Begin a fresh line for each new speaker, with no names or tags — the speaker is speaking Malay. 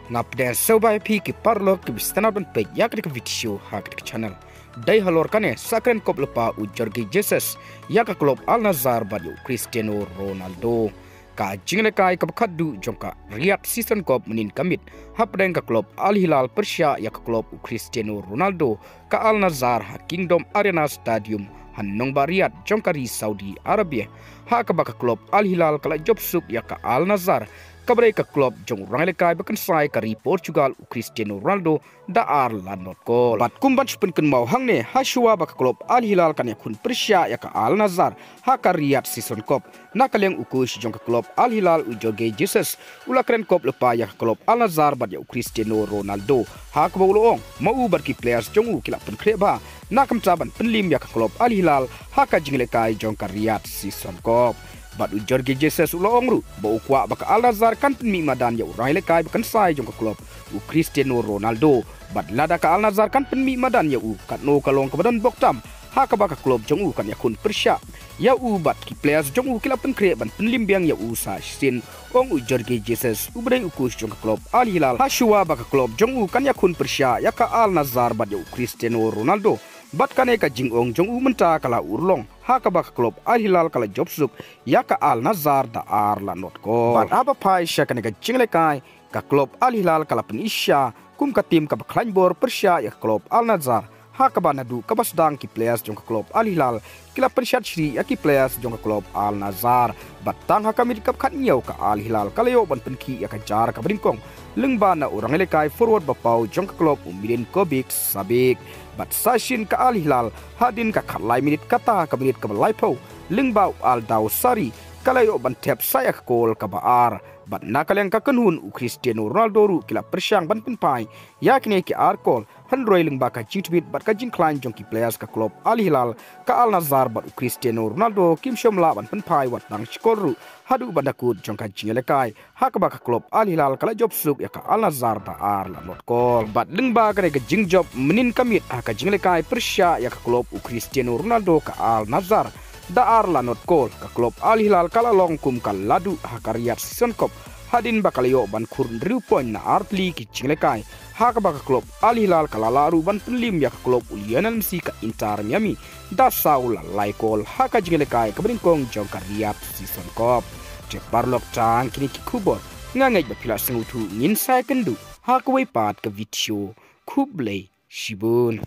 ngapden sobai pi ki parlo ki bistana ban pe yak dik video hak dik channel dai halor kane sakren kop lepa ujorgi Jesus yak klub Al Nassr badu Cristiano Ronaldo ka jingle kai ka khaddu jongka Riyadh season kop menin kamit hapden ka klub Al Hilal Persia yak klub Cristiano Ronaldo ka Al Nassr ha Kingdom Arena Stadium Hanong Riyadh jongkari Saudi Arabia ha ka baka klub Al Hilal kala job suk yak ka Al Nassr kabre ka klub jong rangle kai bakan sai kari Portugal Cristiano Ronaldo da ar lanot ko bat kumban spun kun mau hangne hasua baka klub Al Hilal kan yakun Persia ya ka Al Nassr ha ka Riyadh season cup nakaleng ukus jong ka klub Al Hilal ujorge Jesus ula kren kop lepa ya ka klub Al Nassr bat ya Cristiano Ronaldo ha ka bawloong mau bar ki players jong u kila pun kreba nakam taban penlim ya ka klub Al Hilal ha ka jingle kai jong ka Riyadh season cup bat ujorge Jesus ulo ongru ba ukwa baka Al Nassr kan mi madan ya urai le kai bakan sai jong ka klub u Cristiano Ronaldo bat lada ka Al Nassr kan mi madan ya u kat no kalong ka badan boktam ha ka baka klub jong u kan yakun Persia ya u bat ki players jong u kila pen kre ban penlim biang ya u sa sin ong ujorge Jesus u brai ukus jong ka klub Al Hilal ha shua baka klub jong u kan yakun Persia ya ka Al Nassr bat ya u Cristiano Ronaldo bat kane ka jingong jong u menta kala urlong ha ka baka klub Al Hilal kala jobsuk ya ka Al Nassr da ar la not ko bat aba pai sha kane ka jingle kai ka klub Al Hilal kala pen isya kum ka tim ka baklanbor Persia ya ka klub Al Nassr ha ka banadu ka basdang ki players jong ka klub Al Hilal kila pen syat shri ya ki players jong ka klub Al Nassr batang ha kamit ka khat nyau ka Al Hilal kala yo ban pen ki ya ka jar ka bringkong lengba na urang le kai forward bapau jong ka klub Umidin Kobik sabik bat sashin ka Al Hilal hadin ka khalai minit kata ka minit ka balai pau lengba Al Dawsari kalayo ban tep saya ka kol ka baar bat nakaleng ka kanhun u Cristiano Ronaldo ru kila persyang ban penpai yakni ki arkol handroi lengba ka chitbit bat ka jingklan jong ki players ka klub Al Hilal ka Al Nassr bat u Cristiano Ronaldo kim shomla ban penpai wat dang chikoru hadu bandakut jong ka jingelekai ha ka baka klub Al Hilal kala job suk ya ka Al Nassr da ar la not kol bat lengba ka ga jing job menin kamit ha ka jingelekai Persia ya ka klub u Cristiano Ronaldo ka Al Nassr da ar la not kol ka klub Al Hilal kala long kum kal ladu ha ka Riyadh season cup hadin bakalayo ban kurun riu point na artli ki jingelekai ha ka baka klub Al Hilal kala laru ban penlim ya ka klub Lionel Messi ka Inter Miami da saula laikol ha ka jingelekai ka bringkong jong ka Riyadh season cup je parlok tang kini ki kubor ngangai ba pila sengutu ngin sai kendu ha ka wei pat ka video kublai shibun